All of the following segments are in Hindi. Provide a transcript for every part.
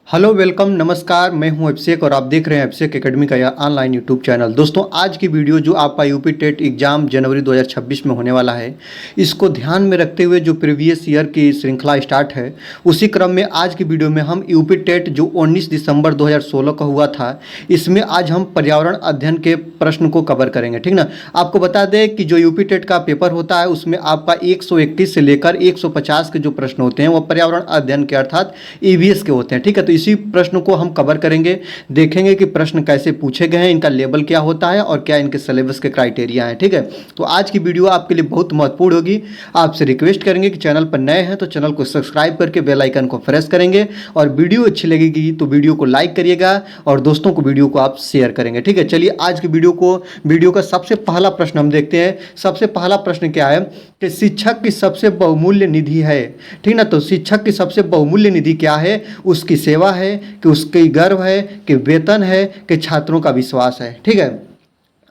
हेलो वेलकम नमस्कार। मैं हूं अभिषेक और आप देख रहे हैं अभिषेक एकेडमी का यह ऑनलाइन यूट्यूब चैनल। दोस्तों आज की वीडियो जो आपका यूपी टेट एग्ज़ाम जनवरी 2026 में होने वाला है, इसको ध्यान में रखते हुए जो प्रीवियस ईयर की श्रृंखला स्टार्ट है, उसी क्रम में आज की वीडियो में हम यूपी टेट जो 19 दिसंबर 2016 का हुआ था, इसमें आज हम पर्यावरण अध्ययन के प्रश्न को कवर करेंगे। ठीक ना। आपको बता दें कि जो यूपी टेट का पेपर होता है उसमें आपका 121 से लेकर 150 के जो प्रश्न होते हैं वो पर्यावरण अध्ययन के अर्थात ईवीएस के होते हैं। ठीक है, तो इसी प्रश्न को हम कवर करेंगे, देखेंगे कि प्रश्न कैसे पूछे गए हैं, इनका लेवल क्या होता है और क्या इनके सिलेबस के क्राइटेरिया हैं। ठीक है, तो आज की वीडियो आपके लिए बहुत महत्वपूर्ण होगी। आपसे रिक्वेस्ट करेंगे कि चैनल पर नए हैं तो चैनल को सब्सक्राइब करके बेल आइकन को प्रेस करेंगे और वीडियो अच्छी लगेगी तो वीडियो को लाइक करिएगा और दोस्तों को वीडियो को आप शेयर करेंगे। ठीक है, चलिए आज की वीडियो का सबसे पहला प्रश्न हम देखते हैं। सबसे पहला प्रश्न क्या है कि शिक्षक की सबसे बहुमूल्य निधि है। ठीक ना, तो शिक्षक की सबसे बहुमूल्य निधि क्या है? उसकी सेवा है कि उसकी गर्व है कि वेतन है कि छात्रों का विश्वास है। ठीक है,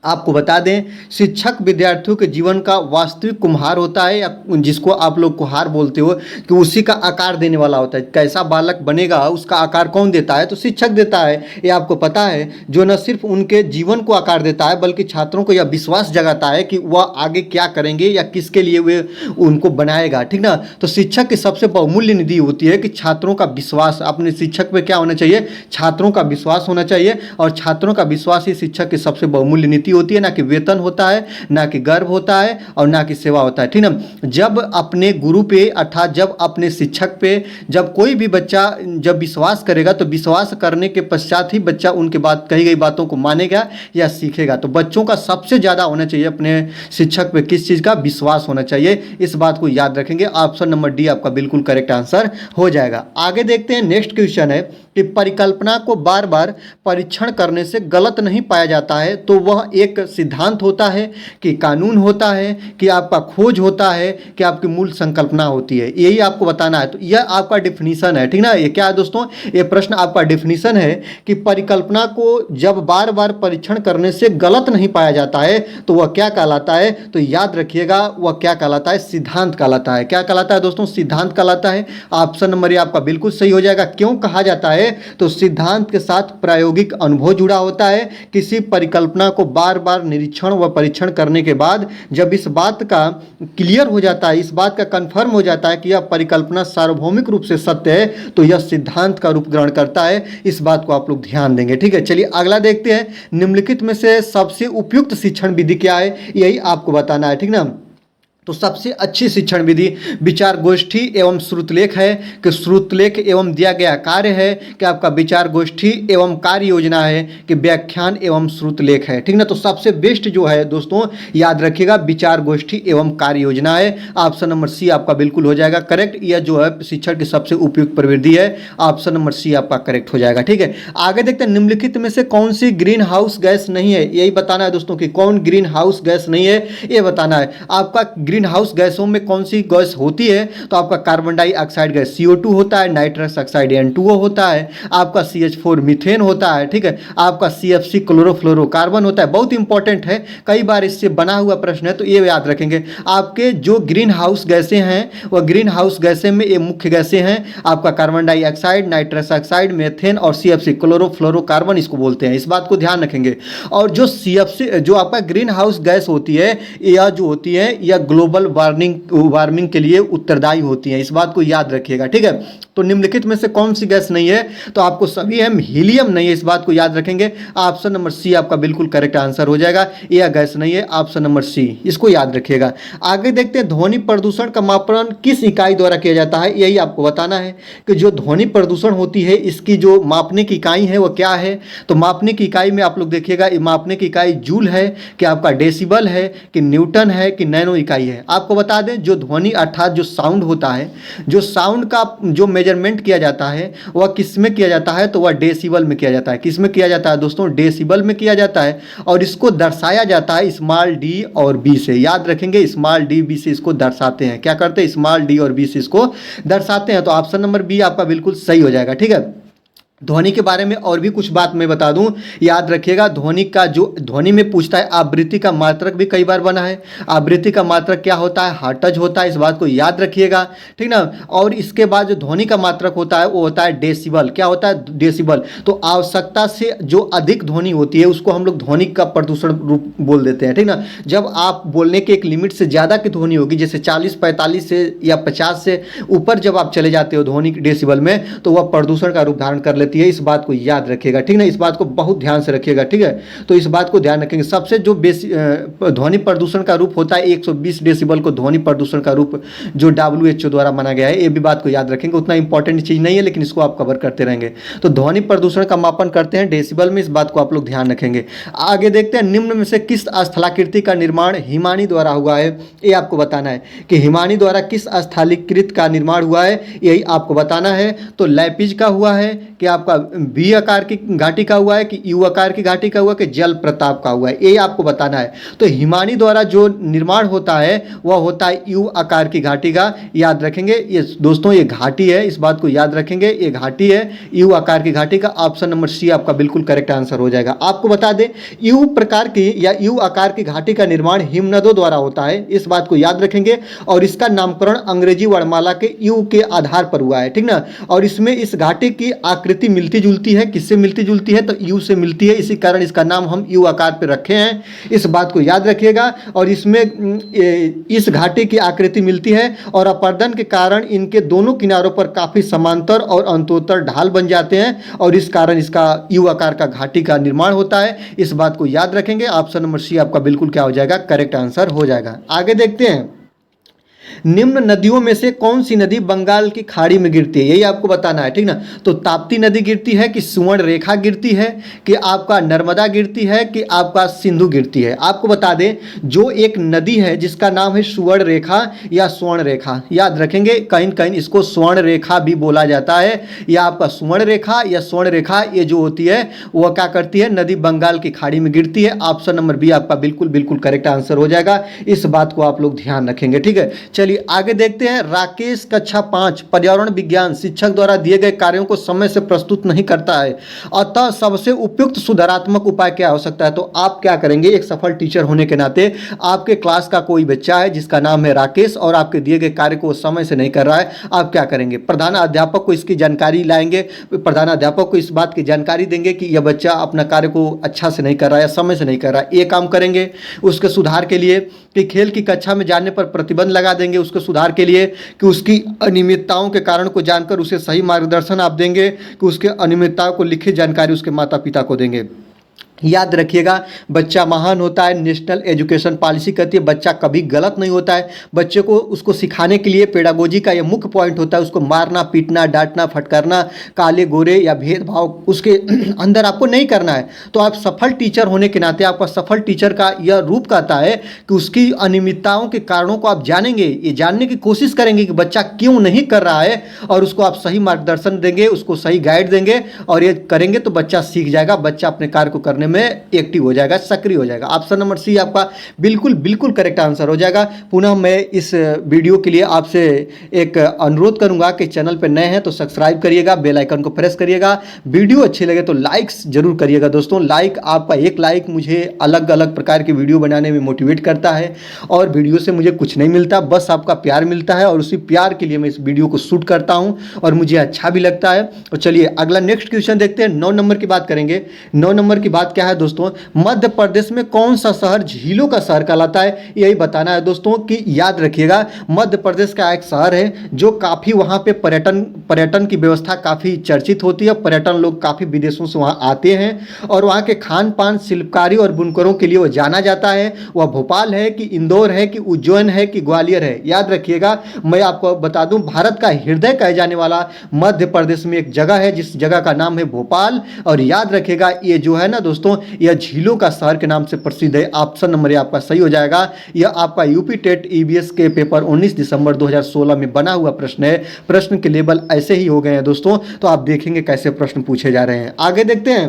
आपको बता दें शिक्षक विद्यार्थियों के जीवन का वास्तविक कुम्हार होता है, या जिसको आप लोग कुम्हार बोलते हो, कि उसी का आकार देने वाला होता है। कैसा बालक बनेगा उसका आकार कौन देता है? तो शिक्षक देता है। ये आपको पता है, जो न सिर्फ उनके जीवन को आकार देता है बल्कि छात्रों को यह विश्वास जगाता है कि वह आगे क्या करेंगे या किसके लिए वे उनको बनाएगा। ठीक ना, तो शिक्षक की सबसे बहुमूल्य निधि होती है कि छात्रों का विश्वास। अपने शिक्षक पे क्या होना चाहिए? छात्रों का विश्वास होना चाहिए, और छात्रों का विश्वास ही शिक्षक की सबसे बहुमूल्य नीति होती है। ना कि वेतन होता है, ना कि गर्व होता है और ना कि सेवा होता है। ठीक ना, जब अपने गुरु पे अर्थात जब अपने शिक्षक पे जब कोई भी बच्चा जब विश्वास करेगा तो विश्वास करने के पश्चात ही बच्चा उनके बात कही गई बातों को मानेगा या सीखेगा। तो बच्चों का सबसे ज़्यादा होना चाहिए अपने शिक्षक पे किस चीज़ का? विश्वास होना चाहिए। इस बात को याद रखेंगे। ऑप्शन नंबर डी आपका बिल्कुल करेक्ट आंसर हो जाएगा। आगे देखते हैं, नेक्स्ट क्वेश्चन है कि परिकल्पना को बार बार परीक्षण करने से गलत नहीं पाया जाता है तो वह एक सिद्धांत होता है कि कानून होता है कि आपका खोज होता है कि आपकी मूल संकल्पना होती है? यही आपको बताना है। तो यह आपका डिफिनीशन है। ठीक ना, ये क्या है दोस्तों? ये प्रश्न आपका डिफिनीशन है कि परिकल्पना को जब बार बार परीक्षण करने से गलत नहीं पाया जाता है तो वह क्या कहलाता है? तो याद रखिएगा, वह क्या कहलाता है? सिद्धांत कहलाता है। क्या कहलाता है दोस्तों? सिद्धांत कहलाता है। ऑप्शन नंबर ये आपका बिल्कुल सही हो जाएगा। क्यों कहा जाता है? तो सिद्धांत के साथ प्रायोगिक अनुभव जुड़ा होता है। किसी परिकल्पना को बार बार निरीक्षण व परीक्षण करने के बाद जब इस बात का क्लियर हो जाता है, इस बात का कंफर्म हो जाता है कि यह परिकल्पना सार्वभौमिक रूप से सत्य है, तो यह सिद्धांत का रूप ग्रहण करता है। इस बात को आप लोग ध्यान देंगे। ठीक है, चलिए अगला देखते हैं। निम्नलिखित में से सबसे उपयुक्त शिक्षण विधि क्या है? यही आपको बताना है। ठीक ना, तो सबसे अच्छी शिक्षण विधि विचार गोष्ठी एवं श्रुतलेख है कि श्रुतलेख एवं दिया गया कार्य है कि आपका विचार गोष्ठी एवं कार्य योजना है कि व्याख्यान एवं श्रुतलेख है? ठीक ना, तो सबसे बेस्ट जो है दोस्तों याद रखिएगा विचार गोष्ठी एवं कार्य योजना है। ऑप्शन नंबर सी आपका बिल्कुल हो जाएगा करेक्ट। यह जो है शिक्षण की सबसे उपयुक्त प्रवृत्ति है। ऑप्शन नंबर सी आपका करेक्ट हो जाएगा। ठीक है, आगे देखते हैं निम्नलिखित में से कौन सी ग्रीन हाउस गैस नहीं है? यही बताना है दोस्तों कि कौन ग्रीन हाउस गैस नहीं है, ये बताना है। आपका ग्रीन हाउस गैसों में कौन सी गैस होती है? तो आपका कार्बन डाइऑक्साइड गैस CO2 होता है, नाइट्रस ऑक्साइड N2O होता है, आपका CH4 मीथेन होता है। ठीक है, आपका CFC क्लोरोफ्लोरोकार्बन होता है। बहुत इंपॉर्टेंट है, कई बार इससे बना हुआ प्रश्न है, तो ये याद रखेंगे। आपके जो ग्रीन हाउस गैसें हैं वह ग्रीन हाउस गैसें में ये मुख्य गैसें हैं आपका carbon dioxide, nitrous oxide, methane और CFC क्लोरोफ्लोरोकार्बन इसको बोलते हैं। इस बात को ध्यान रखेंगे। और जो CFC जो आपका ग्रीन हाउस गैस होती है, यह जो होती है यह ग्लोबल वार्मिंग के लिए उत्तरदायी होती है। इस बात को याद रखिएगा। ठीक है, तो निम्नलिखित में से कौन सी गैस नहीं है? तो आपको सभी है, हीलियम नहीं है। इस बात को याद रखेंगे। ऑप्शन नंबर सी आपका बिल्कुल करेक्ट आंसर हो जाएगा। यह गैस नहीं है, ऑप्शन नंबर सी, इसको याद रखिएगा। आगे देखते हैं ध्वनि प्रदूषण का मापन किस इकाई द्वारा किया जाता है? यही आपको बताना है कि जो ध्वनि प्रदूषण होती है इसकी जो मापने की इकाई है वो क्या है? तो मापने की इकाई में आप लोग देखिएगा, मापने की इकाई जूल है कि आपका डेसिबल है कि न्यूटन है कि नैनो इकाई है? आपको बता दें जो ध्वनि अर्थात जो साउंड होता है, जो साउंड का जो मेजरमेंट किया जाता है वह किस में किया जाता है? तो वह डेसिबल में किया जाता है। किस में किया जाता है दोस्तों? डेसिबल में किया जाता है। और इसको दर्शाया जाता है स्मॉल डी और बी से। याद रखेंगे, स्मॉल डी बी से इसको दर्शाते हैं। क्या करते हैं? स्मॉल डी और बी से इसको दर्शाते हैं। तो ऑप्शन नंबर बी आपका बिल्कुल सही हो जाएगा। ठीक है, ध्वनि के बारे में और भी कुछ बात मैं बता दूं, याद रखिएगा ध्वनि का जो ध्वनि में पूछता है, आवृत्ति का मात्रक भी कई बार बना है। आवृत्ति का मात्रक क्या होता है? हर्ट्ज होता है, इस बात को याद रखिएगा, ठीक ना। और इसके बाद जो ध्वनि का मात्रक होता है वो होता है डेसिबल। क्या होता है? डेसिबल। तो आवश्यकता से जो अधिक ध्वनि होती है उसको हम लोग ध्वनि का प्रदूषण रूप बोल देते हैं, ठीक ना। जब आप बोलने के एक लिमिट से ज़्यादा की ध्वनि होगी, जैसे 40-45 से या 50 से ऊपर जब आप चले जाते हो ध्वनि डेसिबल में, तो वह प्रदूषण का रूप धारण कर लेती है। इस बात को याद रखिएगा, ठीक ना। इस बात को बहुत ध्यान से रखिएगा, ठीक है। तो इस बात को ध्यान रखेंगे। सबसे जो बेसी ध्वनि प्रदूषण का रूप होता है 120 डेसिबल को ध्वनि प्रदूषण का रूप जो WHO द्वारा माना गया है। ये भी बात को याद रखेंगे, उतना इंपॉर्टेंट चीज नहीं है लेकिन इसको आप कवर करते रहेंगे। तो ध्वनि प्रदूषण का मापन करते हैं डेसिबल में, इस बात को आप लोग ध्यान रखेंगे। आगे देखते हैं, निम्न में से किस स्थलाकृति का निर्माण हिमानी द्वारा हुआ है? ये आपको बताना है कि हिमानी द्वारा किस स्थलीकृत का निर्माण हुआ है, यही आपको बताना है। तो लैपिज का हुआ है कि आपका वी आकार की घाटी का हुआ है कि यू आकार की घाटी का हुआ कि जल प्रताप का हुआ है, ये आपको बताना है। तो हिमानी द्वारा जो निर्माण होता है वह होता है यू आकार की घाटी का, याद रखेंगे। ये दोस्तों ये घाटी है, इस बात को याद रखेंगे, ये घाटी है यू आकार की घाटी का। ऑप्शन नंबर सी आपका बिल्कुल करेक्ट आंसर हो जाएगा। आपको बता दें यू प्रकार की या यू आकार की घाटी का निर्माण हिमनदों द्वारा होता है, इस बात को याद रखेंगे। और इसका नामकरण अंग्रेजी वर्णमाला के यू के आधार पर हुआ है, ठीक ना। और इसमें इस घाटी की आकृति मिलती जुलती है, किससे मिलती जुलती है? तो यू से मिलती है, इसी कारण इसका नाम हम यू आकार पे रखे हैं, इस बात को याद रखिएगा। और इसमें इस घाटी की आकृति मिलती है और अपर्दन के कारण इनके दोनों किनारों पर काफी समांतर और अंतोत्तर ढाल बन जाते हैं और इस कारण इसका यू आकार का घाटी का निर्माण होता है, इस बात को याद रखेंगे। ऑप्शन नंबर सी आपका बिल्कुल क्या हो जाएगा? करेक्ट आंसर हो जाएगा। आगे देखते हैं, निम्न नदियों में से कौन सी नदी बंगाल की खाड़ी में गिरती है, यही आपको बताना है, ठीक ना। तो ताप्ती नदी गिरती है कि सुवर्ण रेखा गिरती है कि आपका नर्मदा गिरती है कि आपका सिंधु गिरती है? आपको बता दें जो एक नदी है जिसका नाम है सुवर्ण रेखा या स्वर्ण रेखा, याद रखेंगे। कहीं कहीं इसको स्वर्ण रेखा भी बोला जाता है, या आपका सुवर्ण रेखा या स्वर्ण रेखा, ये जो होती है वह क्या करती है? नदी बंगाल की खाड़ी में गिरती है। ऑप्शन नंबर बी आपका बिल्कुल बिल्कुल करेक्ट आंसर हो जाएगा, इस बात को आप लोग ध्यान रखेंगे, ठीक है। चलिए आगे देखते हैं, राकेश कक्षा 5 पर्यावरण विज्ञान शिक्षक द्वारा दिए गए कार्यों को समय से प्रस्तुत नहीं करता है, अतः सबसे उपयुक्त सुधारात्मक उपाय क्या हो सकता है? तो आप क्या करेंगे, एक सफल टीचर होने के नाते आपके क्लास का कोई बच्चा है जिसका नाम है राकेश और आपके दिए गए कार्य को समय से नहीं कर रहा है, आप क्या करेंगे? प्रधान अध्यापक को इसकी जानकारी लाएंगे, प्रधान अध्यापक को इस बात की जानकारी देंगे कि यह बच्चा अपना कार्य को अच्छा से नहीं कर रहा है या समय से नहीं कर रहा है, ये काम करेंगे। उसके सुधार के लिए कि खेल की कक्षा में जाने पर प्रतिबंध लगा देंगे, उसके सुधार के लिए कि उसकी अनियमितताओं के कारण को जानकर उसे सही मार्गदर्शन आप देंगे, कि उसके अनियमितताओं को लिखित जानकारी उसके माता पिता को देंगे। याद रखिएगा बच्चा महान होता है, नेशनल एजुकेशन पॉलिसी कहती है बच्चा कभी गलत नहीं होता है। बच्चे को उसको सिखाने के लिए पेडागोजी का ये मुख्य पॉइंट होता है, उसको मारना पीटना डांटना फटकारना काले गोरे या भेदभाव उसके अंदर आपको नहीं करना है। तो आप सफल टीचर होने के नाते आपका सफल टीचर का यह रूप कहता है कि उसकी अनियमितताओं के कारणों को आप जानेंगे, ये जानने की कोशिश करेंगे कि बच्चा क्यों नहीं कर रहा है और उसको आप सही मार्गदर्शन देंगे, उसको सही गाइड देंगे और ये करेंगे तो बच्चा सीख जाएगा, बच्चा अपने कार्य को करने में एक्टिव हो जाएगा, सक्रिय हो जाएगा। ऑप्शन नंबर सी आपका बिल्कुल बिल्कुल करेक्ट आंसर हो जाएगा। पुनः मैं इस वीडियो के लिए आपसे एक अनुरोध करूंगा कि चैनल पर नए हैं तो सब्सक्राइब करिएगा, बेल आइकन को प्रेस करिएगा, वीडियो अच्छी लगे तो लाइक्स जरूर करिएगा दोस्तों। लाइक आपका एक लाइक मुझे अलग अलग प्रकार की वीडियो बनाने में मोटिवेट करता है और वीडियो से मुझे कुछ नहीं मिलता, बस आपका प्यार मिलता है और उसी प्यार के लिए मैं इस वीडियो को शूट करता हूँ और मुझे अच्छा भी लगता है। तो चलिए अगला नेक्स्ट क्वेश्चन देखते हैं, 9 नंबर की बात करेंगे। 9 नंबर की बात क्या है दोस्तों, मध्य प्रदेश में कौन सा शहर झीलों का शहर कहलाता है, यही बताना है दोस्तों। कि याद रखिएगा मध्य प्रदेश का एक शहर है जो काफी वहां पे पर्यटन की व्यवस्था काफी चर्चित होती है, पर्यटन लोग काफी विदेशों से वहां आते हैं और वहां के खान पान शिल्पकारी और बुनकरों के लिए वो जाना जाता है। वह भोपाल है कि इंदौर है कि उज्जैन है कि ग्वालियर है? याद रखिएगा मैं आपको बता दूं भारत का हृदय कहे जाने वाला मध्य प्रदेश में एक जगह है जिस जगह का नाम है भोपाल। और याद रखिएगा ये जो है ना दोस्तों यह झीलों का शहर के नाम से प्रसिद्ध है। ऑप्शन नंबर आपका सही हो जाएगा। यह आपका यूपी टेट ईबीएस के पेपर 19 दिसंबर 2016 में बना हुआ प्रश्न है। प्रश्न के लेवल ऐसे ही हो गए हैं दोस्तों, तो आप देखेंगे कैसे प्रश्न पूछे जा रहे हैं। आगे देखते हैं,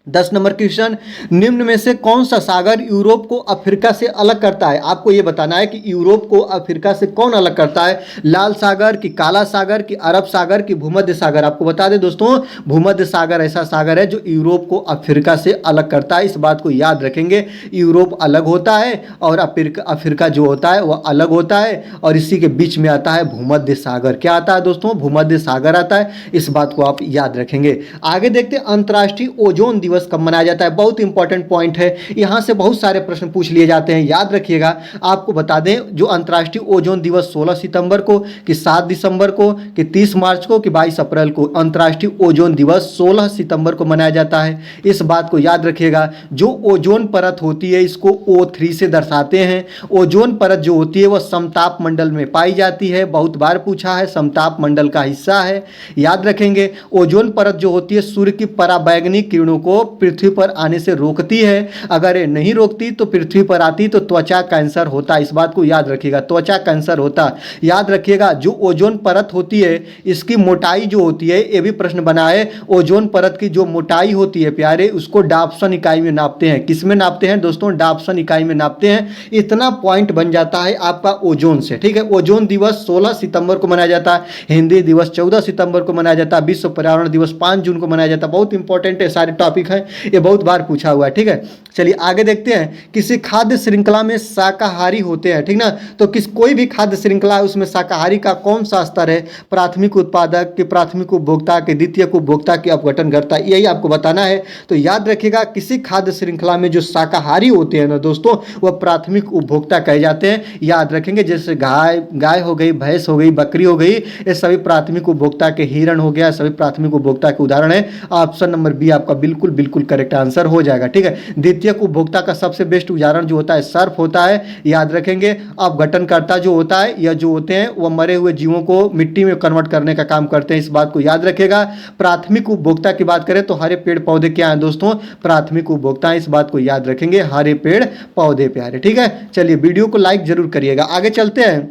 10 नंबर क्वेश्चन, निम्न में से कौन सा सागर यूरोप को अफ्रीका से अलग करता है? आपको यह बताना है कि यूरोप को अफ्रीका से कौन अलग करता है, लाल सागर कि काला सागर कि अरब सागर कि भूमध्य सागर? आपको बता दें दोस्तों, भूमध्य सागर ऐसा सागर है जो यूरोप को अफ्रीका से अलग करता है। इस बात को याद रखेंगे, यूरोप अलग होता है और अफ्रीका जो होता है वह अलग होता है, और इसी के बीच में आता है भूमध्य सागर। क्या आता है दोस्तों? भूमध्य सागर आता है। इस बात को आप याद रखेंगे। आगे देखते हैं, अंतर्राष्ट्रीय ओजोन दिवस कब मनाया जाता है? बहुत इंपॉर्टेंट पॉइंट है, यहां से बहुत सारे प्रश्न पूछ लिए जाते हैं, याद रखिएगा। आपको बता दें, जो अंतर्राष्ट्रीय ओजोन दिवस 16 सितंबर को कि 7 दिसंबर को कि 30 मार्च को कि 22 अप्रैल को? अंतर्राष्ट्रीय ओजोन दिवस 16 सितंबर को मनाया जाता है। इस बात को याद रखिएगा। जो ओजोन परत होती है इसको O3 से दर्शाते हैं। ओजोन परत जो होती है वह समताप मंडल में पाई जाती है, बहुत बार पूछा है, समताप मंडल का हिस्सा है, याद रखेंगे। ओजोन परत जो होती है सूर्य की पराबैंगनी किरणों को पृथ्वी पर आने से रोकती है। अगर ये नहीं रोकती तो पृथ्वी पर आती तो त्वचा कैंसर होता। इस बात को याद रखिएगा, त्वचा कैंसर होता। याद रखिएगा, जो ओजोन परत होती है इसकी मोटाई जो होती है, ये भी प्रश्न बना है, ओजोन परत की जो मोटाई होती है प्यारे, उसको डाप्सन इकाई में नापते हैं। किस में नापते हैं दोस्तों? डाप्सन इकाई में नापते हैं। इतना पॉइंट बन जाता है आपका ओजोन से, ठीक है। ओजोन दिवस 16 सितंबर को मनाया जाता है, हिंदी दिवस 14 सितंबर को मनाया जाता है, विश्व पर्यावरण दिवस 5 जून को मनाया जाता है। बहुत इंपॉर्टेंट है, सारे टॉपिक है, ये बहुत बार पूछा हुआ है, ठीक है। चलिए आगे देखते हैं, किसी खाद्य श्रृंखला में शाकाहारी होते हैं, ठीक ना। तो कोई भी खाद्य श्रृंखला है उसमें शाकाहारी का कौन सा स्तर है? प्राथमिक उत्पादक के प्राथमिक उपभोक्ता के द्वितीयक उपभोक्ता के अपघटनकर्ता, यही आपको बताना है। तो याद रखिएगा, किसी खाद्य श्रृंखला में जो शाकाहारी होते हैं ना दोस्तों, वह प्राथमिक उपभोक्ता कहे जाते हैं। याद रखेंगे, जैसे गाय हो गई, भैंस हो गई, बकरी हो गई, ये सभी प्राथमिक उपभोक्ता के, हिरण हो गया, सभी प्राथमिक उपभोक्ता के उदाहरण है। ऑप्शन नंबर बी आपका बिल्कुल बिल्कुल करेक्ट आंसर हो जाएगा, ठीक है। द्वितीयक उपभोक्ता का सबसे बेस्ट उदाहरण जो होता है सर्प होता है, याद रखेंगे। अपघटनकर्ता जो होता है या जो होते हैं वह मरे हुए जीवों को मिट्टी में कन्वर्ट करने का काम करते हैं, इस बात को याद रखेगा। प्राथमिक उपभोक्ता की बात करें तो हरे पेड़ पौधे क्या हैं दोस्तों? प्राथमिक उपभोक्ता, इस बात को याद रखेंगे, हरे पेड़ पौधे प्यारे, ठीक है। चलिए वीडियो को लाइक जरूर करिएगा। आगे चलते हैं,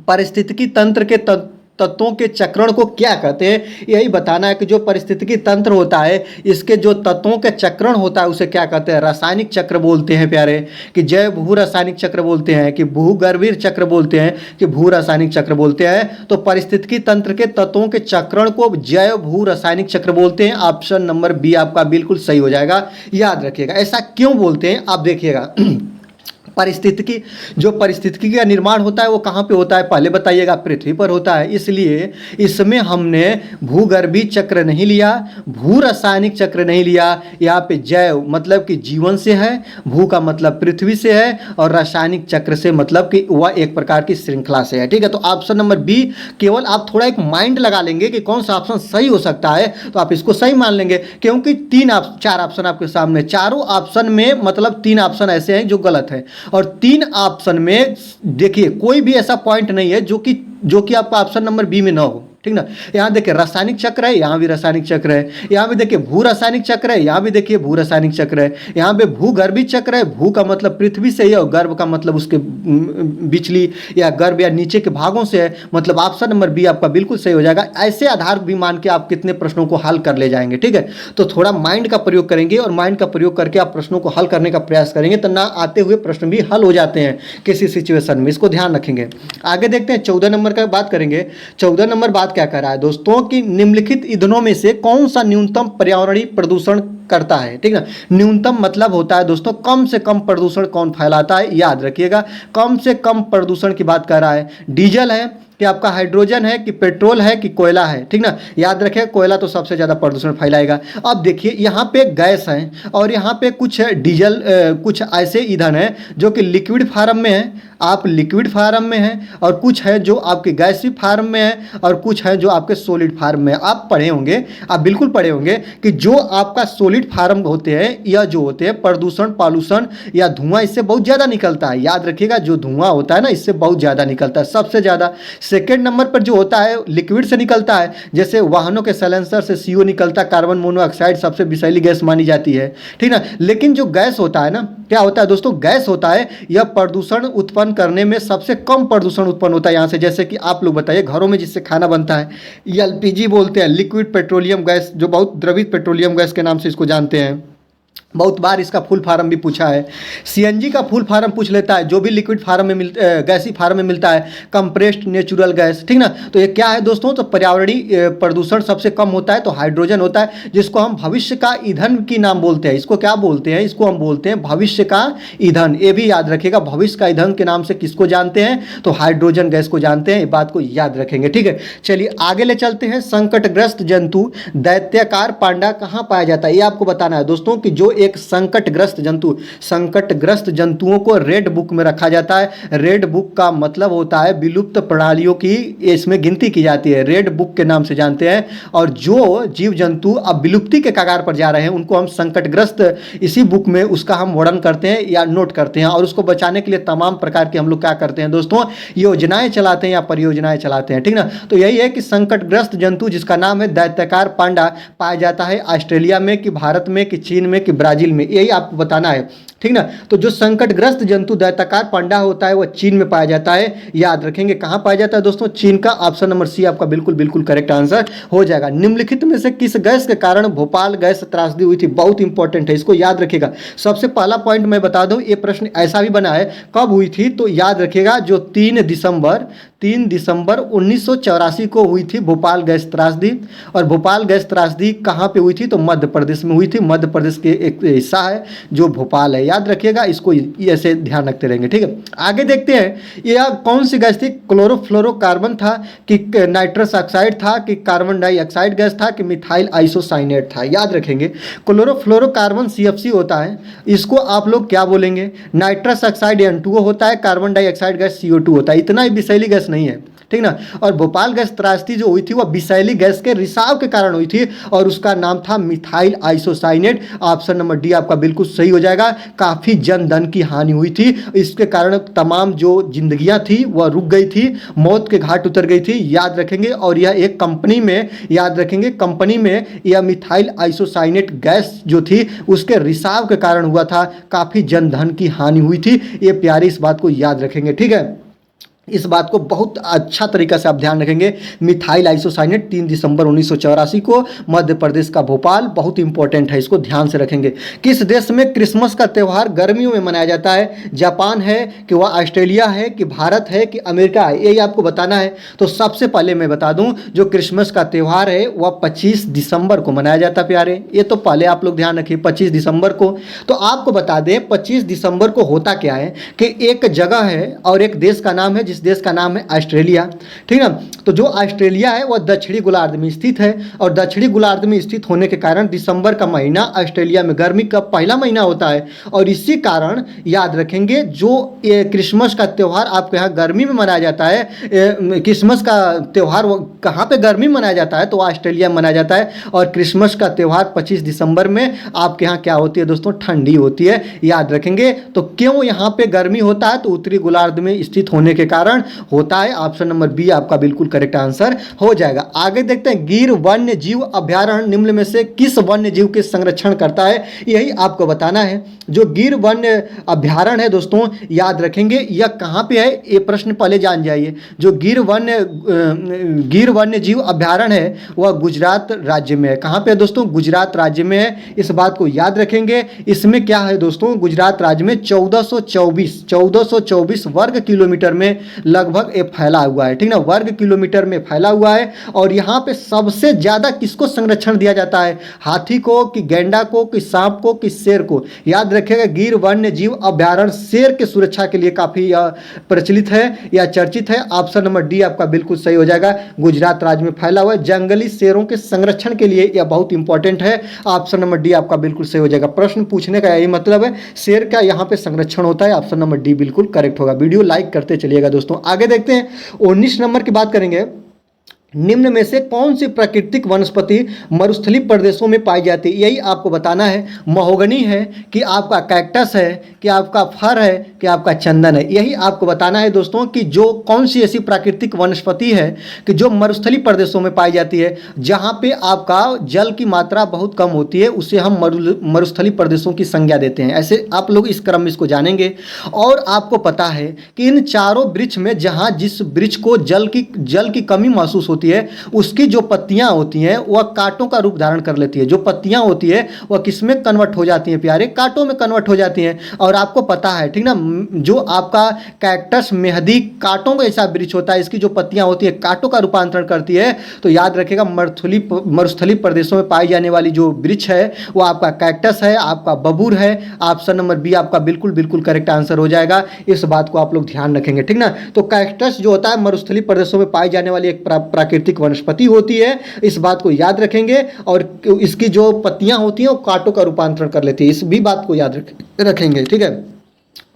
पारिस्थितिकी तंत्र के तत्वों के चक्रण को क्या कहते हैं? यही बताना है कि जो पारिस्थितिकी तंत्र होता है इसके जो तत्वों के चक्रण होता है उसे क्या कहते हैं? रासायनिक चक्र बोलते हैं प्यारे, कि जैव भू रासायनिक चक्र बोलते हैं, कि भूगर्भीय चक्र बोलते हैं, कि भू रासायनिक चक्र बोलते हैं। तो पारिस्थितिकी तंत्र के तत्वों के चक्रण को जैव भू रासायनिक चक्र बोलते हैं। ऑप्शन नंबर बी आपका बिल्कुल सही हो जाएगा, याद रखिएगा। ऐसा क्यों बोलते हैं आप देखिएगा। पारिस्थितिकी का निर्माण होता है वो कहाँ पे होता है? पहले बताइएगा, पृथ्वी पर होता है। इसलिए इसमें हमने भूगर्भीय चक्र नहीं लिया, भू रासायनिक चक्र नहीं लिया। यहाँ पे जैव मतलब कि जीवन से है, भू का मतलब पृथ्वी से है, और रासायनिक चक्र से मतलब कि वह एक प्रकार की श्रृंखला से है, ठीक है। तो ऑप्शन नंबर बी, केवल आप थोड़ा एक माइंड लगा लेंगे कि कौन सा ऑप्शन सही हो सकता है, तो आप इसको सही मान लेंगे, क्योंकि 4 ऑप्शन आपके सामने, चारों ऑप्शन में मतलब 3 ऑप्शन ऐसे हैं जो गलत है, और 3 ऑप्शन में देखिए कोई भी ऐसा पॉइंट नहीं है जो कि आपका ऑप्शन नंबर बी में ना हो, ठीक ना। यहाँ देखिए रासायनिक चक्र है, यहाँ भी रासायनिक चक्र है, यहाँ भी देखिए भू रासायनिक चक्र है, यहाँ भी देखिए भू रासायनिक चक्र है, यहाँ पे भूगर्भीय चक्र है, भू का मतलब पृथ्वी से है और गर्भ का मतलब उसके बिचली या गर्भ या नीचे के भागों से है। मतलब ऑप्शन नंबर बी आपका बिल्कुल सही हो जाएगा। ऐसे आधार भी मान के आप कितने प्रश्नों को हल कर ले जाएंगे, ठीक है। तो थोड़ा माइंड का प्रयोग करेंगे और माइंड का प्रयोग करके आप प्रश्नों को हल करने का प्रयास करेंगे तो ना आते हुए प्रश्न भी हल हो जाते हैं किसी सिचुएशन में, इसको ध्यान रखेंगे। आगे देखते हैं 14 नंबर का बात करेंगे। 14 नंबर बात क्या कर रहा है दोस्तों कि निम्नलिखित ईंधनों में से कौन सा न्यूनतम पर्यावरणीय प्रदूषण करता है, ठीक है। न्यूनतम मतलब होता है दोस्तों कम से कम प्रदूषण कौन फैलाता है, याद रखिएगा। कम से कम प्रदूषण की बात कर रहा है, डीजल है कि आपका हाइड्रोजन है कि पेट्रोल है कि कोयला है, ठीक ना। याद रखें कोयला तो सबसे ज़्यादा प्रदूषण फैलाएगा। अब देखिए यहाँ पे गैस है और यहाँ पे कुछ डीजल कुछ ऐसे ईंधन है जो कि लिक्विड फार्म में है, आप लिक्विड फार्म में हैं, और कुछ है जो आपके गैसीय फार्म में है, और कुछ है जो आपके सॉलिड फार्म में है। आप पढ़े होंगे, आप बिल्कुल पढ़े होंगे कि जो आपका सॉलिड फार्म होते हैं या जो होते हैं प्रदूषण पॉल्यूशन या धुआं इससे बहुत ज़्यादा निकलता है। याद रखिएगा जो धुआं होता है ना इससे बहुत ज़्यादा निकलता है, सबसे ज़्यादा सेकेंड नंबर पर जो होता है लिक्विड से निकलता है, जैसे वाहनों के साइलेंसर से CO निकलता है, कार्बन मोनोऑक्साइड सबसे विषैली गैस मानी जाती है, ठीक ना। लेकिन जो गैस होता है ना, क्या होता है दोस्तों, गैस होता है यह प्रदूषण उत्पन्न करने में सबसे कम प्रदूषण उत्पन्न होता है यहाँ से। जैसे कि आप लोग बताइए, घरों में जिससे खाना बनता है, ये LPG बोलते हैं, लिक्विड पेट्रोलियम गैस, जो बहुत द्रवित पेट्रोलियम गैस के नाम से इसको जानते हैं। बहुत बार इसका फुल फार्म भी पूछा है। CNG का फुल फार्म पूछ लेता है, जो भी लिक्विड फार्म में गैसी फार्म में मिलता है, कंप्रेस्ड नेचुरल गैस, ठीक ना। तो ये क्या है दोस्तों, तो पर्यावरणीय प्रदूषण सबसे कम होता है तो हाइड्रोजन होता है, जिसको हम भविष्य का ईंधन की नाम बोलते हैं। इसको क्या बोलते हैं, इसको हम बोलते हैं भविष्य का ईंधन। ये भी याद रखिएगा, भविष्य का ईंधन के नाम से किसको जानते हैं, तो हाइड्रोजन गैस को जानते हैं। ये बात को याद रखेंगे, ठीक है। चलिए आगे ले चलते हैं। संकटग्रस्त जंतु दैत्याकार पांडा कहाँ पाया जाता है, ये आपको बताना है दोस्तों, कि जो एक संकटग्रस्त जंतुओं को रेड बुक में रखा जाता है। रेड बुक का मतलब होता है विलुप्त प्रणालियों की इसमें गिनती की जाती है, रेड बुक के नाम से जानते हैं। और जो जीव जंतु अब विलुप्ति के कगार पर जा रहे हैं उनको हम संकटग्रस्त इसी बुक में उसका हम वर्णन करते हैं या नोट करते हैं। और उसको बचाने के लिए तमाम प्रकार के हम लोग क्या करते हैं दोस्तों, योजनाएं चलाते हैं या परियोजनाएं चलाते हैं, ठीक ना। तो यही है कि संकटग्रस्त जंतु जिसका नाम है दैत्याकार पांडा पाया जाता है ऑस्ट्रेलिया में, कि भारत में, कि चीन में, कि ब्राजील में, यही आपको बताना है, ठीक ना। तो जो संकटग्रस्त जंतु दैत्याकार पांडा होता है वह चीन में पाया जाता है। याद रखेंगे कहाँ पाया जाता है दोस्तों, चीन का। ऑप्शन नंबर सी आपका बिल्कुल बिल्कुल करेक्ट आंसर हो जाएगा। निम्नलिखित में से किस गैस के कारण भोपाल गैस त्रासदी हुई थी, बहुत इंपॉर्टेंट है, इसको याद रखिएगा। सबसे पहला पॉइंट मैं बता दूं, ये प्रश्न ऐसा भी बना है, कब हुई थी, तो याद रखिएगा जो 3 दिसंबर 1984 को हुई थी भोपाल गैस त्रासदी। और भोपाल गैस त्रासदी कहाँ पे हुई थी, तो मध्य प्रदेश में हुई थी। मध्य प्रदेश के एक हिस्सा है जो भोपाल है, याद रखिएगा, इसको ऐसे ध्यान रखते रहेंगे, ठीक है। आगे देखते हैं, यह कौन सी गैस थी, क्लोरोफ्लोरोकार्बन था, कि नाइट्रस ऑक्साइड था, कि कार्बन डाइऑक्साइड गैस था, कि मिथाइल आइसोसाइनेट था। याद रखेंगे क्लोरोफ्लोरोकार्बन CFC होता है, इसको आप लोग क्या बोलेंगे, नाइट्रस ऑक्साइड N2O होता है, कार्बन डाइऑक्साइड गैस CO2 होता है। इतना ही विषैली गैस नहीं है, ठीक ना। और भोपाल गैस त्रासदी जो हुई थी वह विषैली गैस के रिसाव के कारण हुई थी और उसका नाम था methyl isocyanate. Option number D आपका बिल्कुल सही हो जाएगा। काफ़ी जन धन की हानि हुई थी, इसके कारण तमाम जो जिंदगियां थी वह रुक गई थी, मौत के घाट उतर गई थी, याद रखेंगे। और यह एक कंपनी में, याद रखेंगे, कंपनी में यह मिथाइल आइसोसाइनेट गैस जो थी उसके रिसाव के कारण हुआ था, काफ़ी जन धन की हानि हुई थी। ये प्यारी, इस बात को याद रखेंगे, ठीक है। इस बात को बहुत अच्छा तरीका से आप ध्यान रखेंगे। मिथाइल आइसोसाइनेट 3 दिसंबर 1984 को मध्य प्रदेश का भोपाल, बहुत इंपॉर्टेंट है, इसको ध्यान से रखेंगे। किस देश में क्रिसमस का त्यौहार गर्मियों में मनाया जाता है, जापान है, कि वह ऑस्ट्रेलिया है, कि भारत है, कि अमेरिका है, यही आपको बताना है। तो सबसे पहले मैं बता दूं, जो क्रिसमस का त्यौहार है वह 25 दिसंबर को मनाया जाता है प्यारे, ये तो पहले आप लोग ध्यान रखिए 25 दिसंबर को। तो आपको बता दें 25 दिसंबर को होता क्या है कि एक जगह है और एक देश का नाम है, जिस देश का नाम है ऑस्ट्रेलिया, ठीक ना। तो जो ऑस्ट्रेलिया है वह दक्षिणी गोलार्ध में स्थित है और दक्षिणी गोलार्ध में स्थित होने के कारण दिसंबर का महीना ऑस्ट्रेलिया में गर्मी का पहला महीना होता है। और इसी कारण याद रखेंगे जो क्रिसमस का त्यौहार आपके यहाँ गर्मी में मनाया जाता है, क्रिसमस का त्यौहार कहाँ पे गर्मी में मनाया जाता है, तो ऑस्ट्रेलिया में मनाया जाता है। और क्रिसमस का त्यौहार 25 दिसंबर में आपके यहाँ क्या होती है दोस्तों, ठंडी होती है, याद रखेंगे। तो क्यों यहाँ पे गर्मी होता है, तो उत्तरी गोलार्ध में स्थित होने के कारण होता है। ऑप्शन नंबर बी आपका बिल्कुल करेक्ट आंसर हो जाएगा। आगे देखते हैं, गिर वन्य जीव अभयारण्य निम्न में से किस वन्य जीव के संरक्षण करता है, यही आपको बताना है। जो गिर वन्य अभयारण्य है दोस्तों, याद रखेंगे यह कहाँ पे है, ये प्रश्न पहले जान जाइए। जो गिर वन्य जीव अभयारण्य है वह गुजरात राज्य में है। कहाँ पे है दोस्तों, गुजरात राज्य में है, इस बात को याद रखेंगे। इसमें क्या है दोस्तों, गुजरात राज्य में 1424 वर्ग किलोमीटर में लगभग ये फैला हुआ है, ठीक ना, वर्ग किलोमीटर में फैला हुआ है। और यहाँ पे सबसे ज्यादा किसको संरक्षण दिया जाता है, हाथी को, कि गैंडा को, कि सांप को, कि शेर को। याद रखिएगा गिर वन्य जीव अभयारण्य शेर के सुरक्षा के लिए काफी प्रचलित है या चर्चित है। ऑप्शन नंबर डी आपका बिल्कुल सही हो जाएगा। गुजरात राज्य में फैला हुआ है, जंगली शेरों के संरक्षण के लिए यह बहुत इंपॉर्टेंट है। ऑप्शन नंबर डी आपका बिल्कुल सही हो जाएगा। प्रश्न पूछने का यही मतलब है, शेर का यहाँ पे संरक्षण होता है। ऑप्शन नंबर डी बिल्कुल करेक्ट होगा। वीडियो लाइक करते चलिएगा दोस्तों। आगे देखते हैं 19 नंबर की बात करेंगे। निम्न में से कौन सी प्राकृतिक वनस्पति मरुस्थलीय प्रदेशों में पाई जाती है? यही आपको बताना है। महोगनी है कि आपका कैक्टस है कि आपका फर है कि आपका चंदन है? यही आपको बताना है दोस्तों कि जो कौन सी ऐसी प्राकृतिक वनस्पति है कि जो मरुस्थलीय प्रदेशों में पाई जाती है, जहाँ पे आपका जल की मात्रा बहुत कम होती है, उसे हम मरुस्थलीय प्रदेशों की संज्ञा देते हैं। ऐसे आप लोग इस क्रम में इसको जानेंगे। और आपको पता है कि इन चारों वृक्ष में जहाँ जिस वृक्ष को जल की कमी महसूस होती है, उसकी जो पत्तियां होती हैं वह कांटों का रूप धारण कर लेती है। जो पत्तियां होती है वह किसमें कन्वर्ट हो जाती हैं प्यारे? कांटों में कन्वर्ट हो जाती हैं। और आपको पता है ठीक ना, जो आपका कैक्टस मेहंदी कांटों का ऐसा वृक्ष होता है, इसकी जो पत्तियां होती है कांटों का रूपांतरण करती है। तो याद रखिएगा, मरुस्थलीय प्रदेशों में पाई जाने वाली जो वृक्ष है वो आपका कैक्टस है, आपका बबूर है। ऑप्शन नंबर बी आपका बिल्कुल बिल्कुल करेक्ट आंसर हो जाएगा। इस बात को आप लोग ध्यान रखेंगे, ठीक ना। तो कैक्टस जो होता है मरुस्थलीय प्रदेशों में पाई जाने वाली एक प्राकृतिक वनस्पति होती है, इस बात को याद रखेंगे। और इसकी जो पत्तियां होती हैं वो कांटों का रूपांतरण कर लेती है, इस भी बात को याद रखेंगे, ठीक है।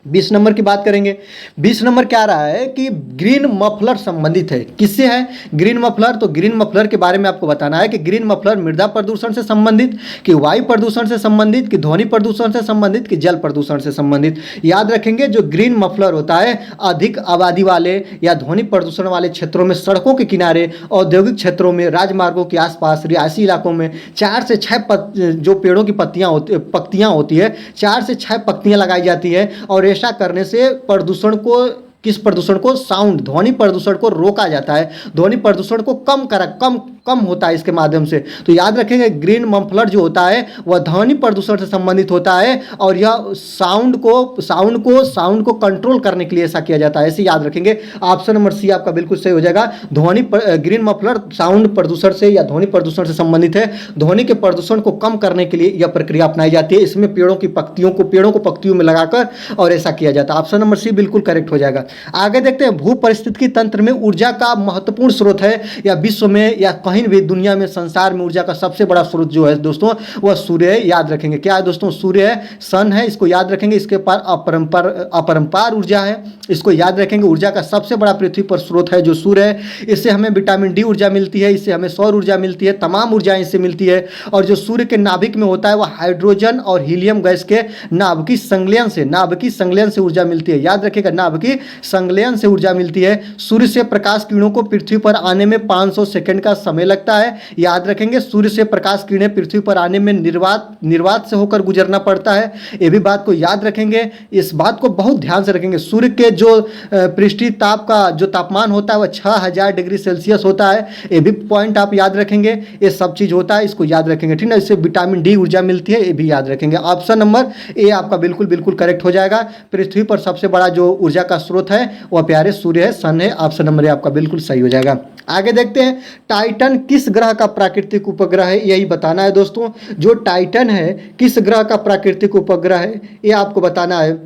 20 नंबर की बात करेंगे। 20 नंबर क्या रहा है कि ग्रीन मफलर संबंधित है। किससे है ग्रीन मफलर? तो ग्रीन मफलर के बारे में आपको बताना है कि ग्रीन मफलर मृदा प्रदूषण से संबंधित, कि वायु प्रदूषण से संबंधित, कि ध्वनि प्रदूषण से संबंधित, कि जल प्रदूषण से संबंधित। याद रखेंगे, जो ग्रीन मफलर होता है अधिक आबादी वाले या ध्वनि प्रदूषण वाले क्षेत्रों में, सड़कों के किनारे, औद्योगिक क्षेत्रों में, राजमार्गों के आसपास, रिहायशी इलाकों में 4 से 6 जो पेड़ों की पत्तियां होती है 4 से 6 पत्तियां लगाई जाती है। और ऐसा करने से प्रदूषण को, किस प्रदूषण को? साउंड, ध्वनि प्रदूषण को रोका जाता है। ध्वनि प्रदूषण को कम होता है इसके माध्यम से। तो याद रखेंगे, ग्रीन मफलर जो होता है वह ध्वनि प्रदूषण से संबंधित होता है और यह साउंड को कंट्रोल करने के लिए ऐसा किया जाता है, ऐसे याद रखेंगे। ऑप्शन नंबर सी आपका बिल्कुल सही हो जाएगा। ग्रीन मफलर साउंड प्रदूषण से या ध्वनि प्रदूषण से संबंधित है। ध्वनि के प्रदूषण को कम करने के लिए यह प्रक्रिया अपनाई जाती है। इसमें पेड़ों को पत्तियों में लगाकर और ऐसा किया जाता है। ऑप्शन नंबर सी बिल्कुल करेक्ट हो जाएगा। आगे देखते हैं, भू परिस्थितिकी तंत्र में ऊर्जा का महत्वपूर्ण स्रोत है, या विश्व में या कहीं भी दुनिया में, संसार में ऊर्जा का सबसे बड़ा स्रोत जो है दोस्तों वह सूर्य है। याद रखेंगे, क्या है दोस्तों? सूर्य है, सन है, इसको याद रखेंगे। इसके पास अपरंपार ऊर्जा है, इसको याद रखेंगे। ऊर्जा का सबसे बड़ा पृथ्वी पर स्रोत है जो सूर्य है। इससे हमें विटामिन डी ऊर्जा मिलती है, इससे हमें सौर ऊर्जा मिलती है, तमाम ऊर्जाएं इससे मिलती है। और जो सूर्य के नाभिक में होता है वह हाइड्रोजन और हीलियम गैस के नाभिकीय संलयन से ऊर्जा मिलती है। याद रखिएगा, नाभिकीय संलयन से ऊर्जा मिलती है। सूर्य से प्रकाश किरणों को पृथ्वी पर आने में 500 सेकंड का समय लगता है। याद रखेंगे, सूर्य से प्रकाश किरणें पृथ्वी पर आने में निर्वात से होकर गुजरना पड़ता है। ये भी बात को याद रखेंगे, इस बात को बहुत ध्यान से रखेंगे। सूर्य के जो पृष्ठीय ताप का जो तापमान होता है वह 6000 डिग्री सेल्सियस होता है। ये भी पॉइंट आप याद रखेंगे। ये सब चीज होता है, इसको याद रखेंगे, ठीक ना। इससे विटामिन डी ऊर्जा मिलती है, ये भी याद रखेंगे। ऑप्शन नंबर ए आपका बिल्कुल बिल्कुल करेक्ट हो जाएगा। पृथ्वी पर सबसे बड़ा जो ऊर्जा का स्रोत है वह प्यारे सूर्य है, सन है। ऑप्शन नंबर ए आपका बिल्कुल सही हो जाएगा। आगे देखते हैं, टाइटन किस ग्रह का प्राकृतिक उपग्रह है? यही बताना है दोस्तों। जो टाइटन है किस ग्रह का प्राकृतिक उपग्रह है, ये आपको बताना है।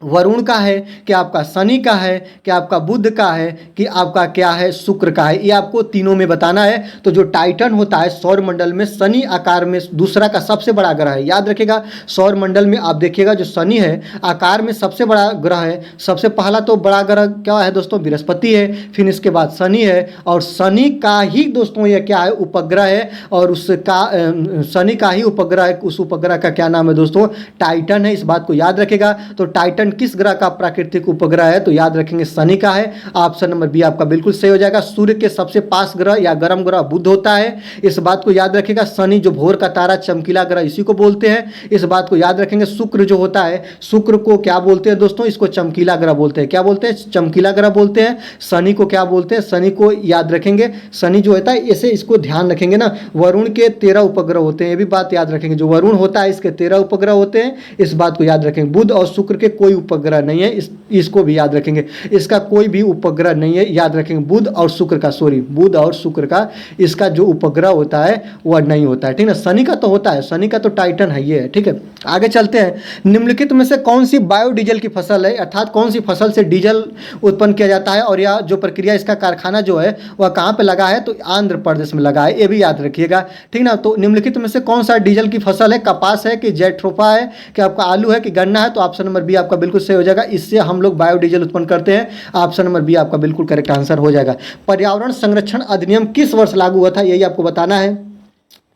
वरुण का है कि आपका शनि का है कि आपका बुध का है कि आपका क्या है, शुक्र का है? ये आपको तीनों में बताना है। तो जो टाइटन होता है सौर मंडल में शनि आकार में दूसरा का सबसे बड़ा ग्रह है। याद रखिएगा, सौर मंडल में आप देखिएगा जो शनि है आकार में सबसे बड़ा ग्रह है। सबसे पहला तो बड़ा ग्रह क्या है दोस्तों? बृहस्पति है, फिर इसके बाद शनि है। और शनि का ही दोस्तों यह क्या है? उपग्रह है। और उसका शनि का ही उपग्रह है, उस उपग्रह का क्या नाम है दोस्तों? टाइटन है। इस बात को याद रखेगा। तो टाइटन किस ग्रह का प्राकृतिक उपग्रह है? तो याद रखेंगे शनि का है। ऑप्शन नंबर बी आपका बिल्कुल सही हो जाएगा। सूर्य के सबसे पास ग्रह या गर्म ग्रह बुध होता है, इस बात को याद रखेगा। शनि जो भोर का तारा, चमकीला ग्रह, इसी को बोलते हैं, इस बात को याद रखेंगे। शुक्र जो होता है, शुक्र को क्या बोलते हैं दोस्तों? इसको चमकीला ग्रह बोलते हैं। क्या बोलते हैं? चमकीला ग्रह बोलते हैं। शनि को क्या बोलते हैं? शनि को याद रखेंगे, शनि जो होता है, ऐसे इसको ध्यान रखेंगे ना। वरुण के 13 उपग्रह होते हैं, ये भी बात याद रखेंगे। जो वरुण होता है इसके 13 उपग्रह होते हैं, इस बात को याद रखेंगे। बुध और शुक्र के कोई उपग्रह नहीं है, इसको भी याद रखेंगे। इसका कोई भी उपग्रह नहीं है, याद रखेंगे। बुध और शुक्र का इसका जो उपग्रह होता है वह नहीं होता है, ठीक है। शनि का तो होता है, शनि का तो टाइटन है, ये है, ठीक है। आगे चलते हैं, निम्नलिखित में से कौन सी बायोडीजल की फसल है, अर्थात कौन सी फसल से डीजल उत्पन्न किया जाता है और यह जो प्रक्रिया, इसका कारखाना जो है वह कहाँ पे लगा है, तो आंध्र प्रदेश में लगा है, ये भी याद रखिएगा, ठीक ना। तो निम्नलिखित में से कौन सा डीजल की फसल है, कपास है कि जेट्रोफा है कि आपका आलू है कि गन्ना है, तो ऑप्शन नंबर बी आपका बिल्कुल सही हो जाएगा। इससे हम लोग बायोडीजल उत्पन्न करते हैं, ऑप्शन नंबर बी आपका बिल्कुल करेक्ट आंसर हो जाएगा। पर्यावरण संरक्षण अधिनियम किस वर्ष लागू हुआ था, यही आपको बताना है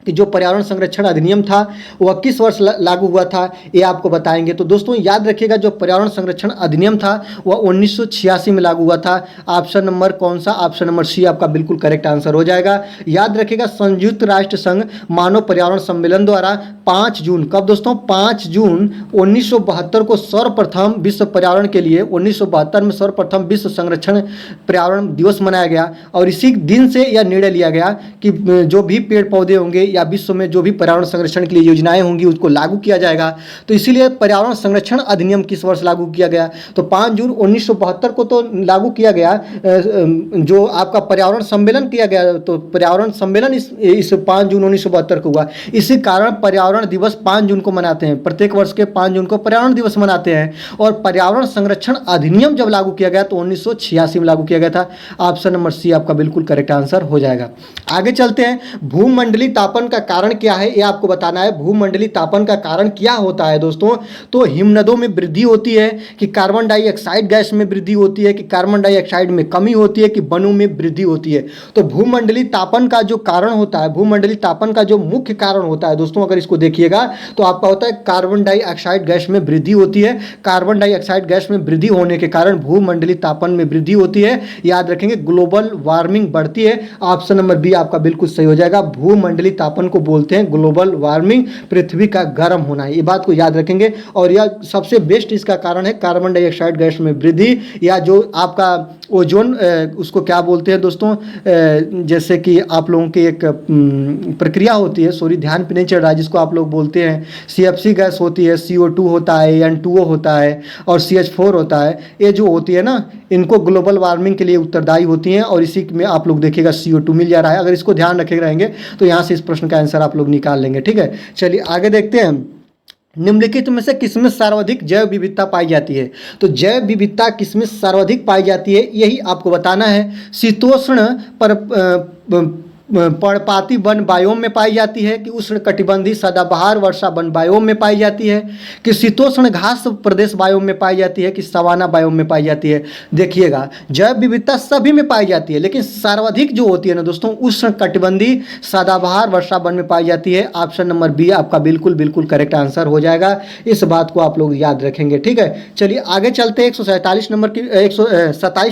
कि जो पर्यावरण संरक्षण अधिनियम था वह किस वर्ष लागू हुआ था, ये आपको बताएंगे। तो दोस्तों याद रखिएगा, जो पर्यावरण संरक्षण अधिनियम था वह 1986 में लागू हुआ था। ऑप्शन नंबर कौन सा, ऑप्शन नंबर सी आपका बिल्कुल करेक्ट आंसर हो जाएगा। याद रखिएगा, संयुक्त राष्ट्र संघ मानव पर्यावरण सम्मेलन द्वारा 5 जून, कब दोस्तों, 5 जून 1972 को सर्वप्रथम विश्व पर्यावरण के लिए 1972 में सर्वप्रथम विश्व संरक्षण पर्यावरण दिवस मनाया गया और इसी दिन से यह निर्णय लिया गया कि जो भी पेड़ पौधे होंगे या विश्व में जो भी पर्यावरण संरक्षण के लिए योजनाएं होंगी उसको लागू किया जाएगा। तो इसीलिए पर्यावरण संरक्षण अधिनियम किस वर्ष लागू किया गया, तो 5 जून 1972 को तो लागू किया गया। जो आपका पर्यावरण सम्मेलन किया गया, तो पर्यावरण सम्मेलन इस 5 जून 1972 को हुआ। इसी कारण पर्यावरण दिवस 5 जून को मनाते हैं, प्रत्येक वर्ष के 5 जून को पर्यावरण दिवस मनाते हैं। और पर्यावरण संरक्षण अधिनियम जब लागू किया गया तो 1986 में लागू किया गया था। ऑप्शन नंबर सी आपका बिल्कुल करेक्ट आंसर हो जाएगा। आगे चलते हैं, भूमंडलीय तापन का कारण क्या है, ये आपको बताना है। भूमंडलीय तापन का कारण क्या होता है दोस्तों, तो हिमनदों में वृद्धि होती है कि कार्बन डाइऑक्साइड गैस में वृद्धि होती है कि कार्बन डाइऑक्साइड में कमी होती है कि वनों में वृद्धि होती है। तो भूमंडलीय तापन का जो कारण होता है, भूमंडलीय तापन का जो मुख्य कारण होता है दोस्तों, अगर इसको देखिएगा तो आपका होता है कार्बन डाइऑक्साइड गैस में वृद्धि होती है। कार्बन डाइऑक्साइड गैस में वृद्धि होने के कारण भूमंडलीय तापन में वृद्धि होती है। याद रखेंगे, ग्लोबल वार्मिंग बढ़ती है। ऑप्शन नंबर बी आपका बिल्कुल सही हो जाएगा। भूमंडलीय तापन को बोलते हैं ग्लोबल वार्मिंग, पृथ्वी का गर्म होना है, ये बात को याद रखेंगे। और यह सबसे बेस्ट इसका कारण है कार्बन डाइऑक्साइड गैस में वृद्धि, या जो आपका ओजोन, उसको क्या बोलते हैं दोस्तों, जैसे कि आप लोगों की एक प्रक्रिया होती है, सॉरी ध्यान पे नहीं चढ़ रहा है, जिसको आप लोग बोलते हैं CFC गैस होती है, CO2 होता है, N2O होता है और CH4 होता है, ये जो होती है ना, इनको ग्लोबल वार्मिंग के लिए उत्तरदायी होती हैं। और इसी में आप लोग देखिएगा CO2 मिल जा रहा है। अगर इसको ध्यान रखे रहेंगे तो यहाँ से इस प्रश्न का आंसर आप लोग निकाल लेंगे, ठीक है। चलिए आगे देखते हैं, निम्नलिखित में से किसमें सर्वाधिक जैव विविधता पाई जाती है, तो जैव विविधता किसमें सर्वाधिक पाई जाती है, यही आपको बताना है। शीतोष्ण पर्णपाती वन बायोम में पाई जाती है कि उष्ण कटिबंधीय सदाबहार वर्षा वन बायोम में पाई जाती है कि शीतोष्ण घास प्रदेश बायोम में पाई जाती है कि सवाना बायोम में पाई जाती है। देखिएगा, जैव विविधता सभी में पाई जाती है, लेकिन सर्वाधिक जो होती है ना दोस्तों, उष्ण कटिबंधीय सदाबहार वर्षा वन में पाई जाती है। ऑप्शन नंबर बी आपका बिल्कुल बिल्कुल करेक्ट आंसर हो जाएगा। इस बात को आप लोग याद रखेंगे, ठीक है। चलिए आगे चलते हैं, 127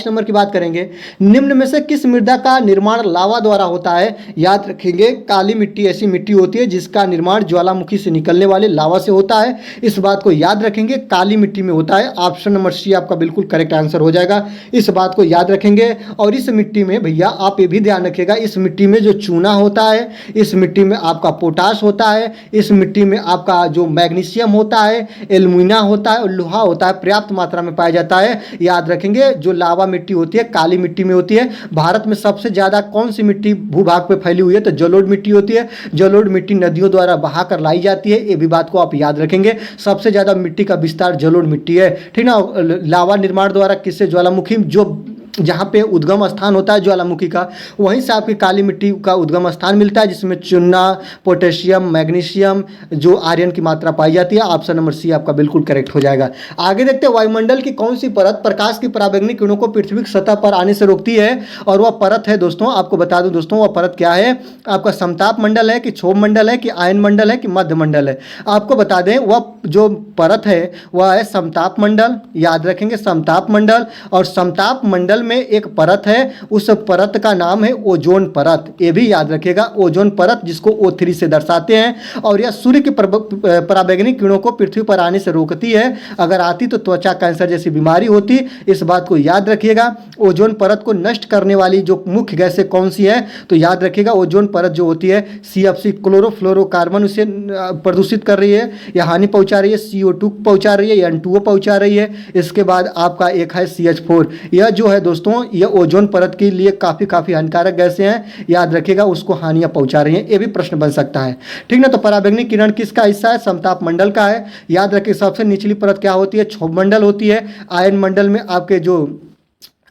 नंबर की बात करेंगे। निम्न में से किस मृदा का निर्माण लावा द्वारा होता है, याद रखेंगे, काली मिट्टी ऐसी मिट्टी होती है जिसका निर्माण ज्वालामुखी से निकलने वाले लावा से होता है। इस बात को याद रखेंगे, काली मिट्टी में होता है। ऑप्शन नंबर सी आपका बिल्कुल करेक्ट आंसर हो जाएगा। इस बात को याद रखेंगे। और इस मिट्टी में भैया आप ये भी ध्यान रखिएगा, इस मिट्टी में जो चूना होता है, इस मिट्टी में आपका पोटाश होता है, इस मिट्टी में आपका जो मैग्नीशियम होता है, एल्यूमिना होता है और लोहा होता है, पर्याप्त मात्रा में पाया जाता है। याद रखेंगे, जो लावा मिट्टी होती है काली मिट्टी में होती है। भारत में सबसे ज़्यादा कौन सी मिट्टी भूभाग पे फैली हुई है, तो जलोढ़ मिट्टी होती है। जलोढ़ मिट्टी नदियों द्वारा बहा कर लाई जाती है, ये भी बात को आप याद रखेंगे। सबसे ज़्यादा मिट्टी का विस्तार जलोढ़ मिट्टी है, ठीक ना। लावा निर्माण द्वारा किससे, ज्वालामुखी, जो जहाँ पे उद्गम स्थान होता है ज्वालामुखी का, वहीं से आपकी काली मिट्टी का उद्गम स्थान मिलता है, जिसमें चूना, पोटेशियम, मैग्नीशियम, जो आयरन की मात्रा पाई जाती है। ऑप्शन नंबर सी आपका बिल्कुल करेक्ट हो जाएगा। आगे देखते हैं, वायुमंडल की कौन सी परत प्रकाश की पराबैंगनी किरणों को पृथ्वी की सतह पर आने से रोकती है, और वह परत है दोस्तों, आपको बता दूं दोस्तों, वह परत क्या है, आपका समताप मंडल है कि क्षोभ मंडल है कि आयन मंडल है कि मध्य मंडल है। आपको बता दें, वह जो परत है वह है समताप मंडल। याद रखेंगे, समताप मंडल। और समताप मंडल में एक परत है, उस परत का नाम है ओजोन परत, ये भी याद रखिएगा, ओजोन परत, जिसको O3 से दर्शाते हैं। और यह सूर्य की पराबैंगनी किरणों को पृथ्वी पर आने से रोकती है। अगर आती तो त्वचा कैंसर जैसी बीमारी होती। इस बात को याद रखिएगा। ओजोन परत को नष्ट करने वाली जो मुख्य गैसें कौन सी है, तो याद रखिएगा, ओजोन परत जो होती है CFC क्लोरोफ्लोरोकार्बन उसे प्रदूषित कर रही है या हानि पहुंचा पहुंचा रही है, CO2 पहुंचा रही है, N2O पहुंचा रही है। इसके बाद आपका एक है CH4। यह जो है दोस्तों यह ओजोन परत के लिए काफ़ी हानिकारक गैसें हैं, याद रखिएगा, उसको हानियां पहुंचा रही हैं। ये भी प्रश्न बन सकता है, ठीक ना। तो पराबैंगनी किरण किसका हिस्सा है? समताप मंडल का है। याद रखिए सबसे निचली परत क्या होती है? क्षोभ मंडल होती है। आयन मंडल में आपके जो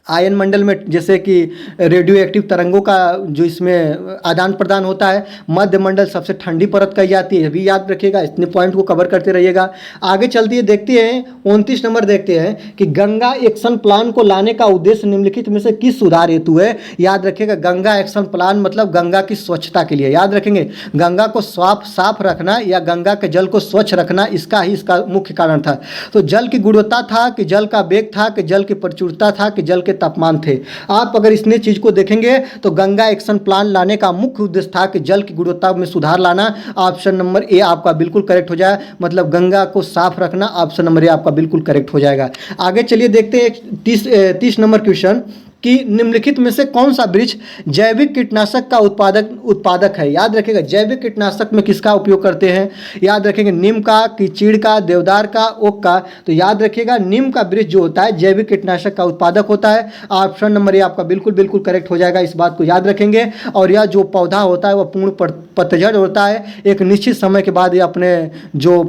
आयन मंडल में जैसे कि रेडियो एक्टिव तरंगों का जो इसमें आदान प्रदान होता है। मध्य मंडल सबसे ठंडी परत कही जाती है, भी याद रखिएगा, इतने पॉइंट को कवर करते रहिएगा। आगे चलती है, देखते हैं 29 नंबर देखते हैं कि गंगा एक्शन प्लान को लाने का उद्देश्य निम्नलिखित में से किस सुधार हेतु है? याद रखिएगा गंगा एक्शन प्लान मतलब गंगा की स्वच्छता के लिए, याद रखेंगे गंगा को साफ रखना या गंगा के जल को स्वच्छ रखना, इसका मुख्य कारण था। तो जल की गुणवत्ता था कि जल का वेग था कि जल की प्रचुरता था कि जल के तापमान थे। आप अगर इसने चीज को देखेंगे तो गंगा एक्शन प्लान लाने का मुख्य उद्देश्य था कि जल की गुणवत्ता में सुधार लाना। ऑप्शन नंबर ए आपका बिल्कुल करेक्ट हो जाए, मतलब गंगा को साफ रखना। ऑप्शन नंबर ए आपका बिल्कुल करेक्ट हो जाएगा। आगे चलिए देखते हैं 30 नंबर क्वेश्चन कि निम्नलिखित में से कौन सा वृक्ष जैविक कीटनाशक का उत्पादक है? याद रखिएगा जैविक कीटनाशक में किसका उपयोग करते हैं? याद रखेंगे नीम का कि चीड़ का, देवदार का, ओक का। तो याद रखिएगा नीम का वृक्ष जो होता है जैविक कीटनाशक का उत्पादक होता है। ऑप्शन नंबर ए आपका बिल्कुल करेक्ट हो जाएगा, इस बात को याद रखेंगे। और यह जो पौधा होता है वह पूर्ण पतझड़ होता है, एक निश्चित समय के बाद ये अपने जो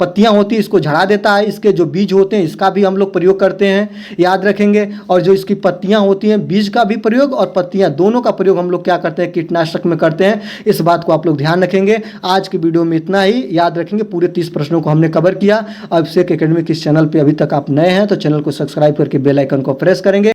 पत्तियां होती है इसको झड़ा देता है। इसके जो बीज होते हैं इसका भी हम लोग प्रयोग करते हैं, याद रखेंगे। और जो इसकी पत्तियां होती हैं, बीज का भी प्रयोग और पत्तियां दोनों का प्रयोग हम लोग क्या करते हैं? कीटनाशक में करते हैं। इस बात को आप लोग ध्यान रखेंगे। आज की वीडियो में इतना ही, याद रखेंगे पूरे 30 प्रश्नों को हमने कवर किया। अभिषेक एकेडमी के इस चैनल पे अभी तक आप नए हैं तो चैनल को सब्सक्राइब करके बेल आइकन को प्रेस करेंगे।